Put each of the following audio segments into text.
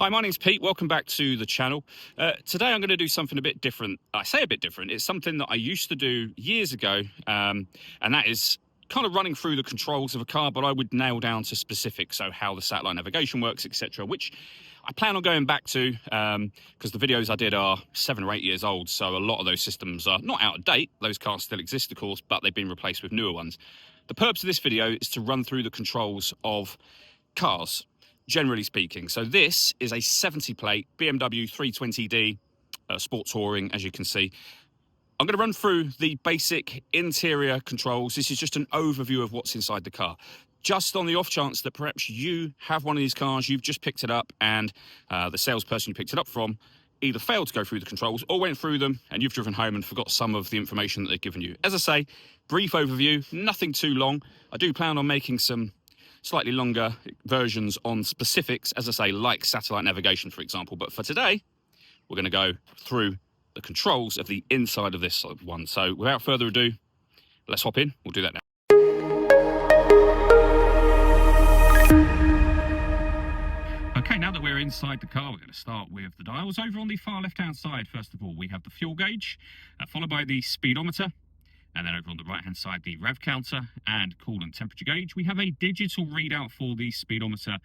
Hi, my name's Pete. Welcome back to the channel. Today I'm going to do something a bit different. I say a bit different. It's something that I used to do years ago, and that is kind of running through the controls of a car, but I would nail down to specifics, so how the satellite navigation works, etc., which I plan on going back to because the videos I did are 7 or 8 years old, so a lot of those systems are not out of date. Those cars still exist, of course, but they've been replaced with newer ones. The purpose of this video is to run through the controls of cars, generally speaking. So this is a 70 plate BMW 320d Sport Touring, as you can see. I'm going to run through the basic interior controls. This is just an overview of what's inside the car. Just on the off chance that perhaps you have one of these cars, you've just picked it up, and the salesperson you picked it up from either failed to go through the controls or went through them and you've driven home and forgot some of the information that they've given you. As I say, brief overview, nothing too long. I do plan on making some slightly longer versions on specifics, as I say, like satellite navigation, for example. But for today, we're going to go through the controls of the inside of this one. So without further ado, let's hop in. We'll do that now. Okay, now that we're inside the car, we're going to start with the dials. Over on the far left-hand side, first of all, we have the fuel gauge, followed by the speedometer. And then over on the right-hand side, the rev counter and coolant temperature gauge. We have a digital readout for the speedometer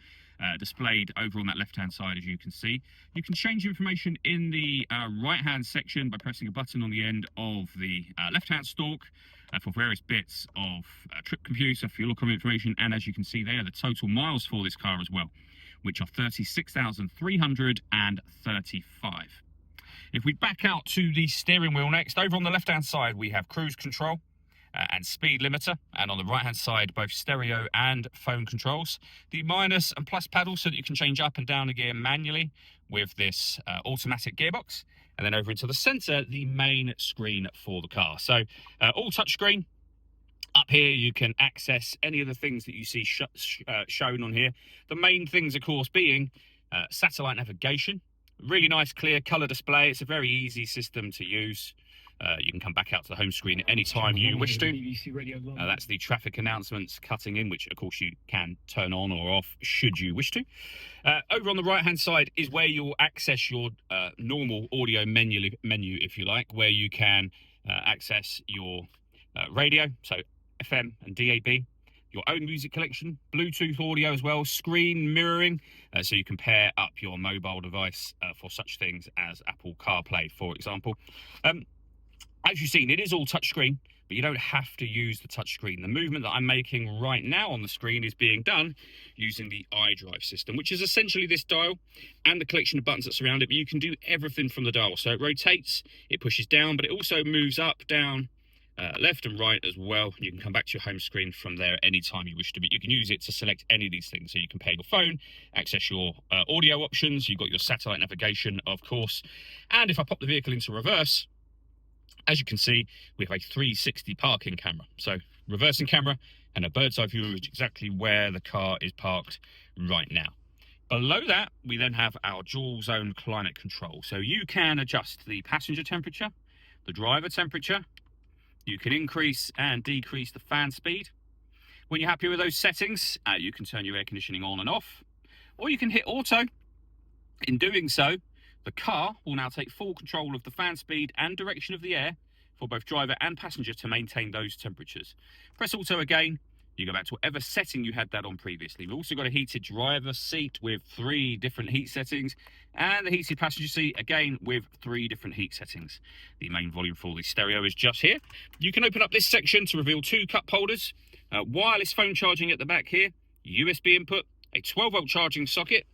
displayed over on that left-hand side, as you can see. You can change information in the right-hand section by pressing a button on the end of the left-hand stalk for various bits of trip computer, fuel economy information, and as you can see there, the total miles for this car as well, which are 36,335. If we back out to the steering wheel next, over on the left-hand side, we have cruise control and speed limiter. And on the right-hand side, both stereo and phone controls. The minus and plus paddle so that you can change up and down a gear manually with this automatic gearbox. And then over into the center, the main screen for the car. So all touchscreen. Up here, you can access any of the things that you see shown on here. The main things, of course, being satellite navigation. Really nice clear colour display. It's a very easy system to use. You can come back out to the home screen at any time you wish to. That's the traffic announcements cutting in, which of course you can turn on or off should you wish to. Over on the right hand side is where you'll access your normal audio menu, if you like, where you can access your radio, so FM and DAB. Your own music collection, Bluetooth audio as well, screen mirroring, so you can pair up your mobile device for such things as Apple CarPlay, for example. As you've seen, it is all touchscreen, but you don't have to use the touchscreen. The movement that I'm making right now on the screen is being done using the iDrive system, which is essentially this dial and the collection of buttons that surround it, but you can do everything from the dial. So it rotates, it pushes down, but it also moves up, down, left and right as well. You can come back to your home screen from there anytime you wish to, but you can use it to select any of these things. So you can pair your phone, access your audio options, you've got your satellite navigation, of course. And if I pop the vehicle into reverse, as you can see, we have a 360 parking camera. So reversing camera and a bird's eye view of exactly where the car is parked right now. Below that, we then have our dual zone climate control. So you can adjust the passenger temperature, the driver temperature. You can increase and decrease the fan speed. When you're happy with those settings, you can turn your air conditioning on and off, or you can hit auto. In doing so, the car will now take full control of the fan speed and direction of the air for both driver and passenger to maintain those temperatures. Press auto again, you go back to whatever setting you had that on previously. We've also got a heated driver seat with 3 different heat settings, and the heated passenger seat again with 3 different heat settings. The main volume for the stereo is just here. You can open up this section to reveal 2 cup holders, wireless phone charging at the back here, USB input, a 12-volt charging socket,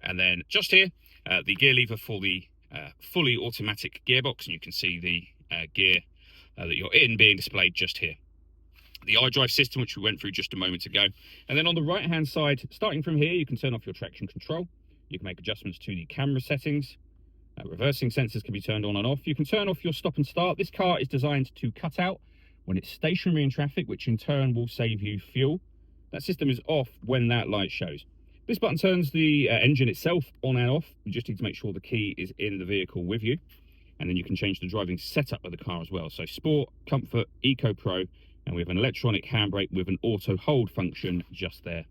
and then just here, the gear lever for the fully automatic gearbox, and you can see the gear that you're in being displayed just here. The iDrive system, which we went through just a moment ago. And then on the right hand side, starting from here, you can turn off your traction control. You can make adjustments to the camera settings. Reversing sensors can be turned on and off. You can turn off your stop and start. This car is designed to cut out when it's stationary in traffic, which in turn will save you fuel. That system is off when that light shows. This button turns the engine itself on and off. You just need to make sure the key is in the vehicle with you. And then you can change the driving setup of the car as well. So Sport, Comfort, Eco Pro, and we have an electronic handbrake with an auto hold function just there